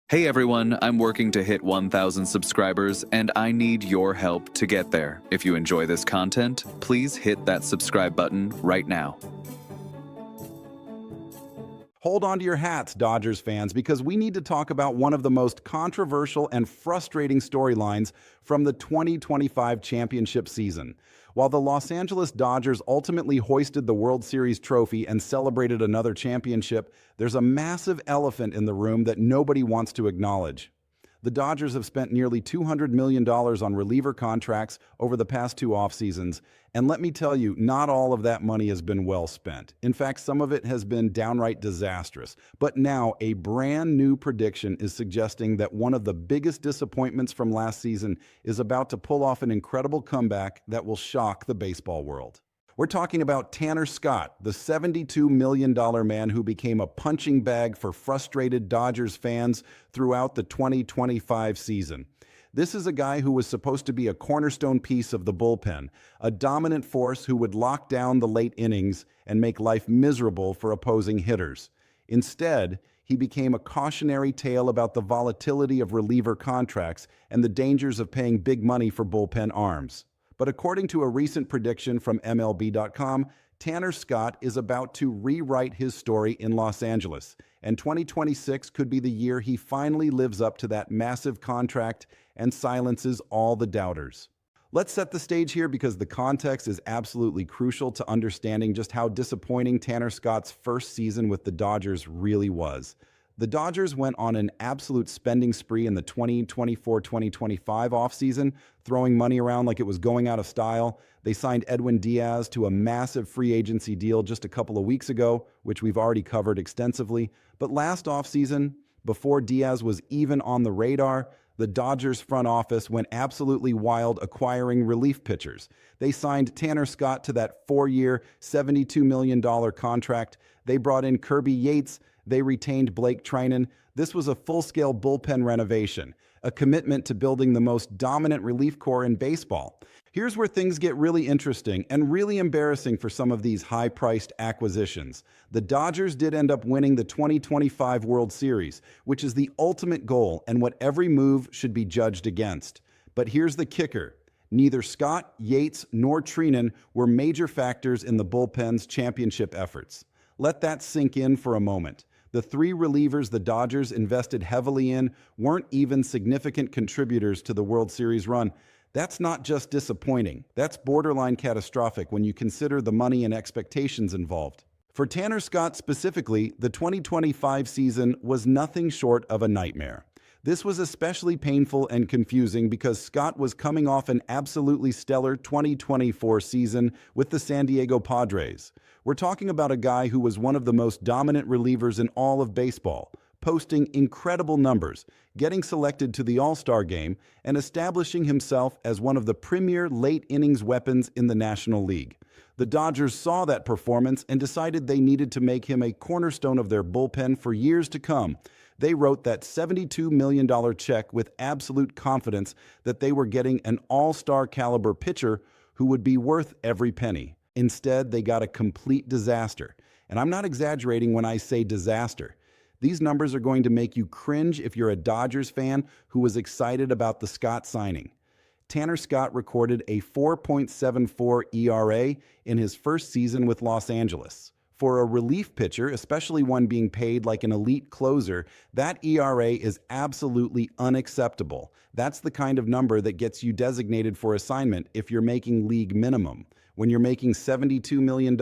Hey everyone, I'm working to hit 1,000 subscribers and I need your help to get there. If you enjoy this content, please hit that subscribe button right now. Hold on to your hats, Dodgers fans, because we need to talk about one of the most controversial and frustrating storylines from the 2025 championship season. While the Los Angeles Dodgers ultimately hoisted the World Series trophy and celebrated another championship, there's a massive elephant in the room that nobody wants to acknowledge. The Dodgers have spent nearly $200 million on reliever contracts over the past two off seasons, and let me tell you, not all of that money has been well spent. In fact, some of it has been downright disastrous. But now, a brand new prediction is suggesting that one of the biggest disappointments from last season is about to pull off an incredible comeback that will shock the baseball world. We're talking about Tanner Scott, the $72 million man who became a punching bag for frustrated Dodgers fans throughout the 2025 season. This is a guy who was supposed to be a cornerstone piece of the bullpen, a dominant force who would lock down the late innings and make life miserable for opposing hitters. Instead, he became a cautionary tale about the volatility of reliever contracts and the dangers of paying big money for bullpen arms. But according to a recent prediction from MLB.com, Tanner Scott is about to rewrite his story in Los Angeles, and 2026 could be the year he finally lives up to that massive contract and silences all the doubters. Let's set the stage here because the context is absolutely crucial to understanding just how disappointing Tanner Scott's first season with the Dodgers really was. The Dodgers went on an absolute spending spree in the 2024-2025 offseason, throwing money around like it was going out of style. They signed Edwin Diaz to a massive free agency deal just a couple of weeks ago, which we've already covered extensively. But last offseason, before Diaz was even on the radar, the Dodgers front office went absolutely wild acquiring relief pitchers. They signed Tanner Scott to that 4-year, $72 million contract. They brought in Kirby Yates. They retained Blake Trinan. This was a full-scale bullpen renovation, a commitment to building the most dominant relief corps in baseball. Here's where things get really interesting and really embarrassing for some of these high-priced acquisitions. The Dodgers did end up winning the 2025 World Series, which is the ultimate goal and what every move should be judged against. But here's the kicker. Neither Scott, Yates, nor Trinan were major factors in the bullpen's championship efforts. Let that sink in for a moment. The three relievers the Dodgers invested heavily in weren't even significant contributors to the World Series run. That's not just disappointing. That's borderline catastrophic when you consider the money and expectations involved. For Tanner Scott specifically, the 2025 season was nothing short of a nightmare. This was especially painful and confusing because Scott was coming off an absolutely stellar 2024 season with the San Diego Padres. We're talking about a guy who was one of the most dominant relievers in all of baseball, posting incredible numbers, getting selected to the All-Star game, and establishing himself as one of the premier late-innings weapons in the National League. The Dodgers saw that performance and decided they needed to make him a cornerstone of their bullpen for years to come. They wrote that $72 million check with absolute confidence that they were getting an all-star caliber pitcher who would be worth every penny. Instead, they got a complete disaster. And I'm not exaggerating when I say disaster. These numbers are going to make you cringe if you're a Dodgers fan who was excited about the Scott signing. Tanner Scott recorded a 4.74 ERA in his first season with Los Angeles. For a relief pitcher, especially one being paid like an elite closer, that ERA is absolutely unacceptable. That's the kind of number that gets you designated for assignment if you're making league minimum. When you're making $72 million,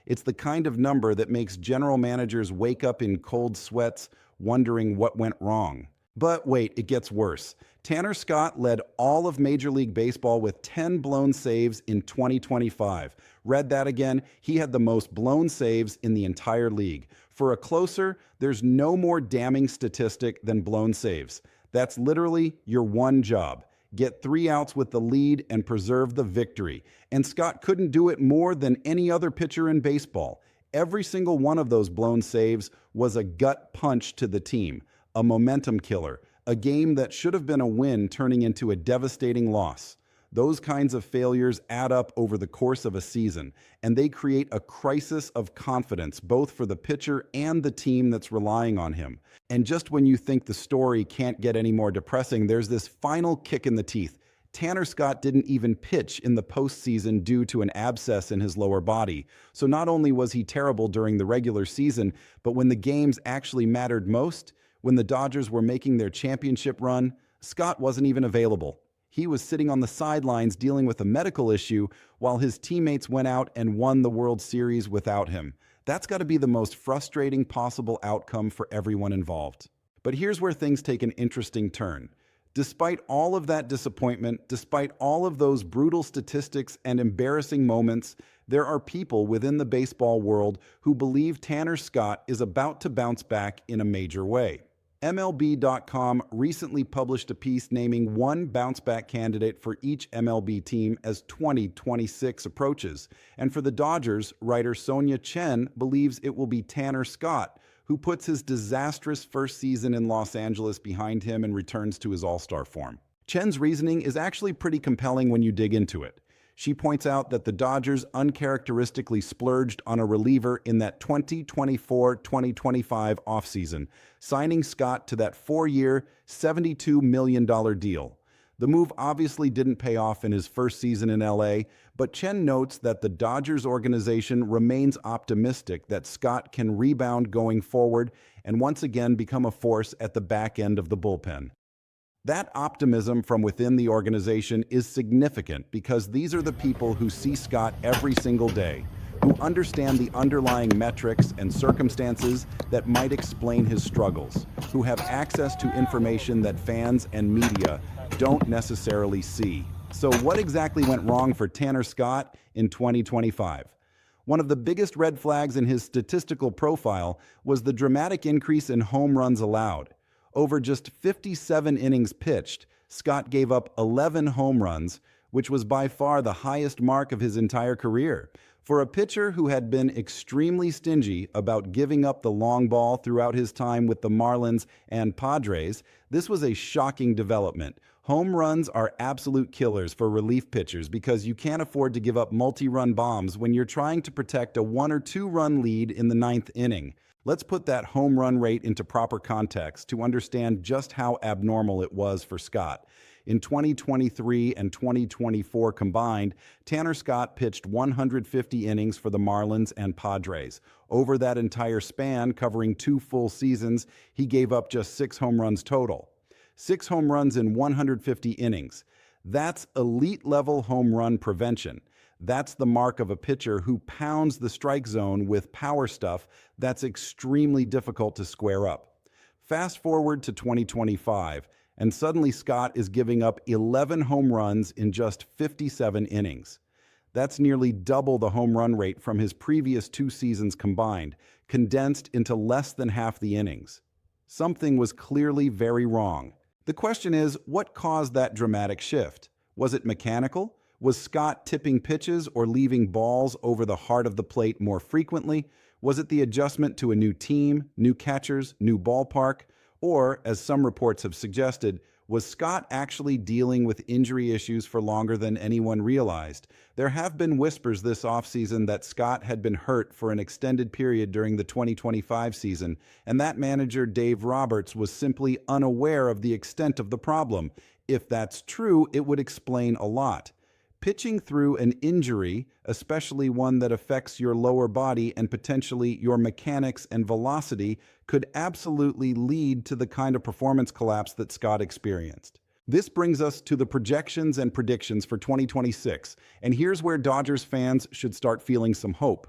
it's the kind of number that makes general managers wake up in cold sweats wondering what went wrong. But wait, it gets worse. Tanner Scott led all of Major League Baseball with 10 blown saves in 2025. Read that again. He had the most blown saves in the entire league. For a closer, there's no more damning statistic than blown saves. That's literally your one job. Get 3 outs with the lead and preserve the victory. And Scott couldn't do it more than any other pitcher in baseball. Every single one of those blown saves was a gut punch to the team, a momentum killer, a game that should have been a win turning into a devastating loss. Those kinds of failures add up over the course of a season, and they create a crisis of confidence both for the pitcher and the team that's relying on him. And just when you think the story can't get any more depressing, there's this final kick in the teeth. Tanner Scott didn't even pitch in the postseason due to an abscess in his lower body. So not only was he terrible during the regular season, but when the games actually mattered most, when the Dodgers were making their championship run, Scott wasn't even available. He was sitting on the sidelines dealing with a medical issue while his teammates went out and won the World Series without him. That's got to be the most frustrating possible outcome for everyone involved. But here's where things take an interesting turn. Despite all of that disappointment, despite all of those brutal statistics and embarrassing moments, there are people within the baseball world who believe Tanner Scott is about to bounce back in a major way. MLB.com recently published a piece naming one bounce-back candidate for each MLB team as 2026 approaches. And for the Dodgers, writer Sonia Chen believes it will be Tanner Scott, who puts his disastrous first season in Los Angeles behind him and returns to his all-star form. Chen's reasoning is actually pretty compelling when you dig into it. She points out that the Dodgers uncharacteristically splurged on a reliever in that 2024-2025 offseason, signing Scott to that 4-year, $72 million deal. The move obviously didn't pay off in his first season in LA, but Chen notes that the Dodgers organization remains optimistic that Scott can rebound going forward and once again become a force at the back end of the bullpen. That optimism from within the organization is significant because these are the people who see Scott every single day, who understand the underlying metrics and circumstances that might explain his struggles, who have access to information that fans and media don't necessarily see. So what exactly went wrong for Tanner Scott in 2025? One of the biggest red flags in his statistical profile was the dramatic increase in home runs allowed. Over just 57 innings pitched, Scott gave up 11 home runs, which was by far the highest mark of his entire career. For a pitcher who had been extremely stingy about giving up the long ball throughout his time with the Marlins and Padres, this was a shocking development. Home runs are absolute killers for relief pitchers because you can't afford to give up multi-run bombs when you're trying to protect a 1 or 2 run lead in the 9th inning. Let's put that home run rate into proper context to understand just how abnormal it was for Scott. In 2023 and 2024 combined, Tanner Scott pitched 150 innings for the Marlins and Padres. Over that entire span, covering 2 full seasons, he gave up just 6 home runs total. 6 home runs in 150 innings. That's elite-level home run prevention. That's the mark of a pitcher who pounds the strike zone with power stuff that's extremely difficult to square up. Fast forward to 2025, and suddenly Scott is giving up 11 home runs in just 57 innings. That's nearly double the home run rate from his previous 2 seasons combined, condensed into less than half the innings. Something was clearly very wrong. The question is, what caused that dramatic shift? Was it mechanical? Was Scott tipping pitches or leaving balls over the heart of the plate more frequently? Was it the adjustment to a new team, new catchers, new ballpark? Or, as some reports have suggested, was Scott actually dealing with injury issues for longer than anyone realized? There have been whispers this offseason that Scott had been hurt for an extended period during the 2025 season, and that manager, Dave Roberts, was simply unaware of the extent of the problem. If that's true, it would explain a lot. Pitching through an injury, especially one that affects your lower body and potentially your mechanics and velocity, could absolutely lead to the kind of performance collapse that Scott experienced. This brings us to the projections and predictions for 2026, and here's where Dodgers fans should start feeling some hope.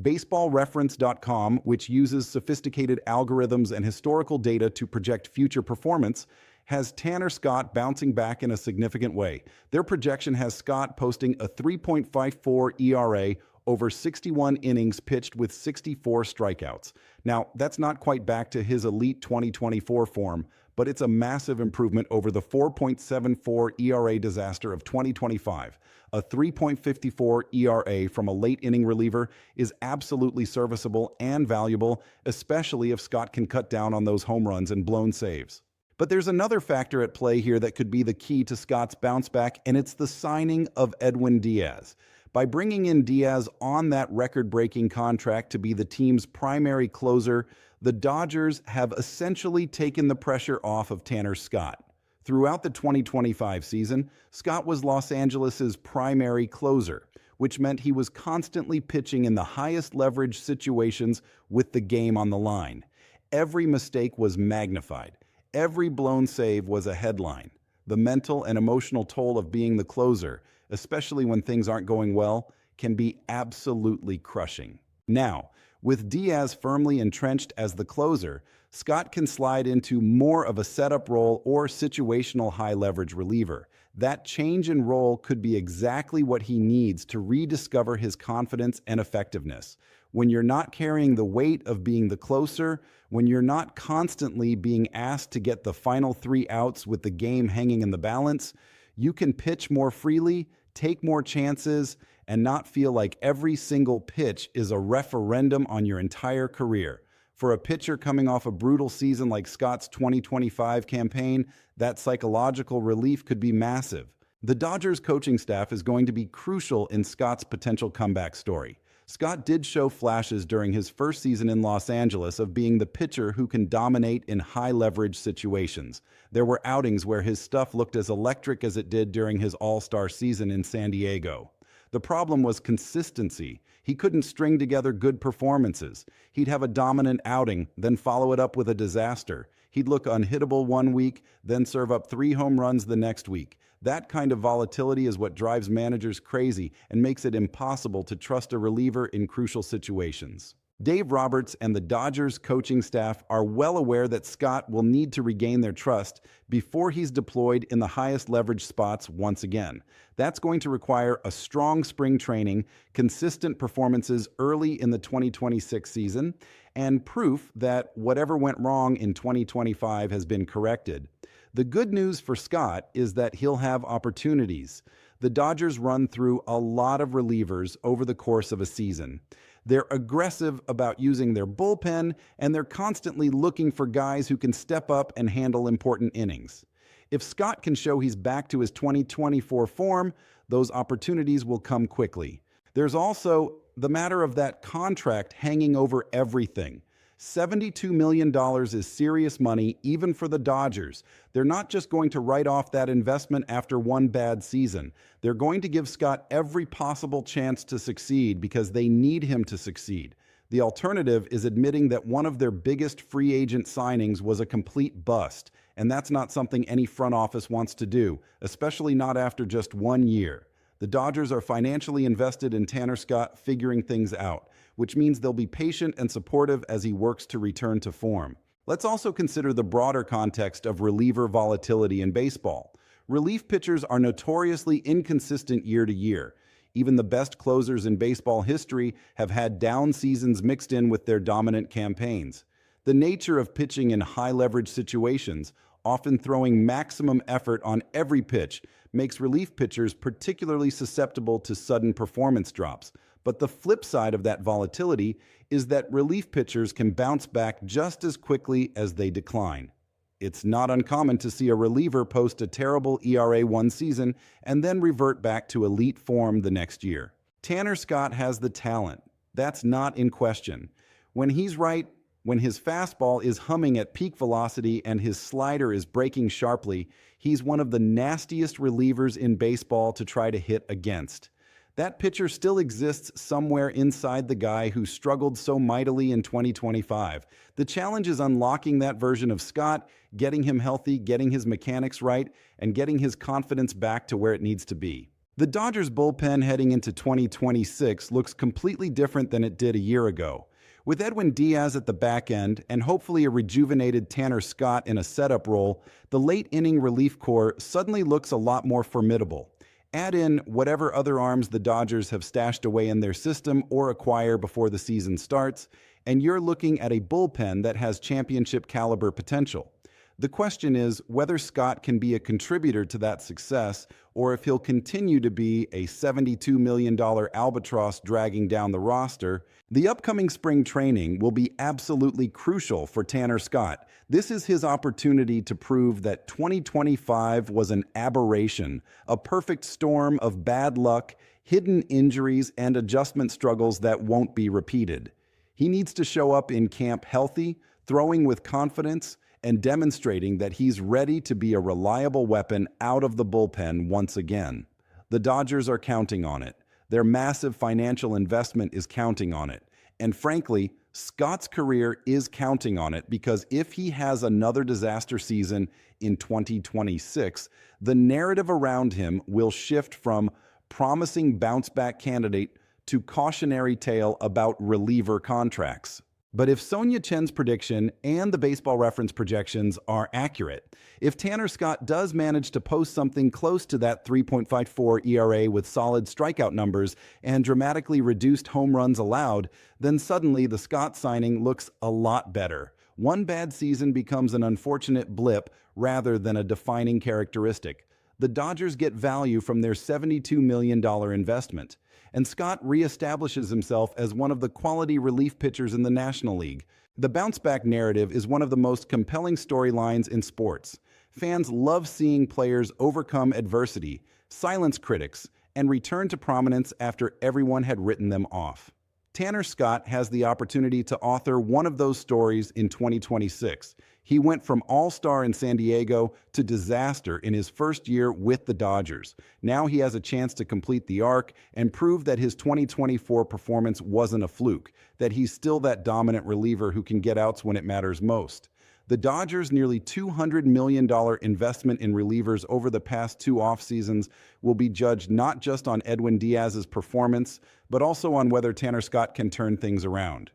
BaseballReference.com, which uses sophisticated algorithms and historical data to project future performance, has Tanner Scott bouncing back in a significant way. Their projection has Scott posting a 3.54 ERA over 61 innings pitched with 64 strikeouts. Now, that's not quite back to his elite 2024 form, but it's a massive improvement over the 4.74 ERA disaster of 2025. A 3.54 ERA from a late-inning reliever is absolutely serviceable and valuable, especially if Scott can cut down on those home runs and blown saves. But there's another factor at play here that could be the key to Scott's bounce back, and it's the signing of Edwin Diaz. By bringing in Diaz on that record-breaking contract to be the team's primary closer, the Dodgers have essentially taken the pressure off of Tanner Scott. Throughout the 2025 season, Scott was Los Angeles' primary closer, which meant he was constantly pitching in the highest leverage situations with the game on the line. Every mistake was magnified. Every blown save was a headline. The mental and emotional toll of being the closer, especially when things aren't going well, can be absolutely crushing. Now, with Diaz firmly entrenched as the closer, Scott can slide into more of a setup role or situational high-leverage reliever. That change in role could be exactly what he needs to rediscover his confidence and effectiveness. When you're not carrying the weight of being the closer, when you're not constantly being asked to get the final 3 outs with the game hanging in the balance, you can pitch more freely, take more chances, and not feel like every single pitch is a referendum on your entire career. For a pitcher coming off a brutal season like Scott's 2025 campaign, that psychological relief could be massive. The Dodgers coaching staff is going to be crucial in Scott's potential comeback story. Scott did show flashes during his first season in Los Angeles of being the pitcher who can dominate in high-leverage situations. There were outings where his stuff looked as electric as it did during his All-Star season in San Diego. The problem was consistency. He couldn't string together good performances. He'd have a dominant outing, then follow it up with a disaster. He'd look unhittable one week, then serve up 3 home runs the next week. That kind of volatility is what drives managers crazy and makes it impossible to trust a reliever in crucial situations. Dave Roberts and the Dodgers coaching staff are well aware that Scott will need to regain their trust before he's deployed in the highest leverage spots once again. That's going to require a strong spring training, consistent performances early in the 2026 season, and proof that whatever went wrong in 2025 has been corrected. The good news for Scott is that he'll have opportunities. The Dodgers run through a lot of relievers over the course of a season. They're aggressive about using their bullpen, and they're constantly looking for guys who can step up and handle important innings. If Scott can show he's back to his 2024 form, those opportunities will come quickly. There's also the matter of that contract hanging over everything. $72 million is serious money, even for the Dodgers. They're not just going to write off that investment after one bad season. They're going to give Scott every possible chance to succeed because they need him to succeed. The alternative is admitting that one of their biggest free agent signings was a complete bust, and that's not something any front office wants to do, especially not after just 1 year. The Dodgers are financially invested in Tanner Scott figuring things out, which means they'll be patient and supportive as he works to return to form. Let's also consider the broader context of reliever volatility in baseball. Relief pitchers are notoriously inconsistent year to year. Even the best closers in baseball history have had down seasons mixed in with their dominant campaigns. The nature of pitching in high-leverage situations, often throwing maximum effort on every pitch, makes relief pitchers particularly susceptible to sudden performance drops. But the flip side of that volatility is that relief pitchers can bounce back just as quickly as they decline. It's not uncommon to see a reliever post a terrible ERA one season and then revert back to elite form the next year. Tanner Scott has the talent. That's not in question. When he's right, when his fastball is humming at peak velocity and his slider is breaking sharply, he's one of the nastiest relievers in baseball to try to hit against. That pitcher still exists somewhere inside the guy who struggled so mightily in 2025. The challenge is unlocking that version of Scott, getting him healthy, getting his mechanics right, and getting his confidence back to where it needs to be. The Dodgers bullpen heading into 2026 looks completely different than it did a year ago. With Edwin Diaz at the back end and hopefully a rejuvenated Tanner Scott in a setup role, the late-inning relief corps suddenly looks a lot more formidable. Add in whatever other arms the Dodgers have stashed away in their system or acquire before the season starts, and you're looking at a bullpen that has championship caliber potential. The question is whether Scott can be a contributor to that success or if he'll continue to be a $72 million albatross dragging down the roster. The upcoming spring training will be absolutely crucial for Tanner Scott. This is his opportunity to prove that 2025 was an aberration, a perfect storm of bad luck, hidden injuries, and adjustment struggles that won't be repeated. He needs to show up in camp healthy, throwing with confidence, and demonstrating that he's ready to be a reliable weapon out of the bullpen once again. The Dodgers are counting on it. Their massive financial investment is counting on it. And frankly, Scott's career is counting on it because if he has another disaster season in 2026, the narrative around him will shift from promising bounce-back candidate to cautionary tale about reliever contracts. But if Sonia Chen's prediction and the Baseball Reference projections are accurate, if Tanner Scott does manage to post something close to that 3.54 ERA with solid strikeout numbers and dramatically reduced home runs allowed, then suddenly the Scott signing looks a lot better. One bad season becomes an unfortunate blip rather than a defining characteristic. The Dodgers get value from their $72 million investment, and Scott reestablishes himself as one of the quality relief pitchers in the National League. The bounce-back narrative is one of the most compelling storylines in sports. Fans love seeing players overcome adversity, silence critics, and return to prominence after everyone had written them off. Tanner Scott has the opportunity to author one of those stories in 2026. He went from all-star in San Diego to disaster in his first year with the Dodgers. Now he has a chance to complete the arc and prove that his 2024 performance wasn't a fluke, that he's still that dominant reliever who can get outs when it matters most. The Dodgers' nearly $200 million investment in relievers over the past two off-seasons will be judged not just on Edwin Diaz's performance, but also on whether Tanner Scott can turn things around.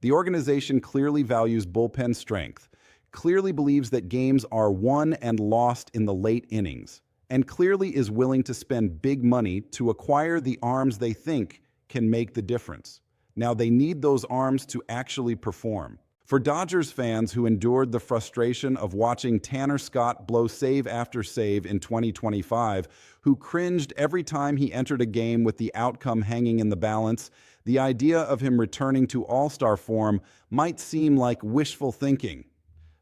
The organization clearly values bullpen strength, clearly believes that games are won and lost in the late innings, and clearly is willing to spend big money to acquire the arms they think can make the difference. Now they need those arms to actually perform. For Dodgers fans who endured the frustration of watching Tanner Scott blow save after save in 2025, who cringed every time he entered a game with the outcome hanging in the balance, the idea of him returning to all-star form might seem like wishful thinking.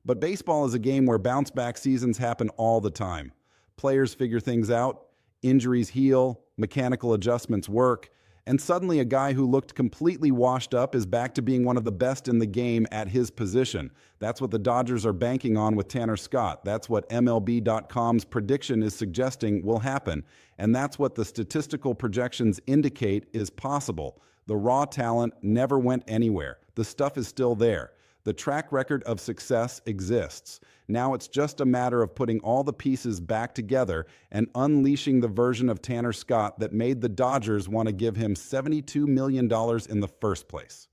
But baseball is a game where bounce-back seasons happen all the time. Players figure things out, injuries heal, mechanical adjustments work, and suddenly a guy who looked completely washed up is back to being one of the best in the game at his position. That's what the Dodgers are banking on with Tanner Scott. That's what MLB.com's prediction is suggesting will happen. And that's what the statistical projections indicate is possible. The raw talent never went anywhere. The stuff is still there. The track record of success exists. Now it's just a matter of putting all the pieces back together and unleashing the version of Tanner Scott that made the Dodgers want to give him $72 million in the first place.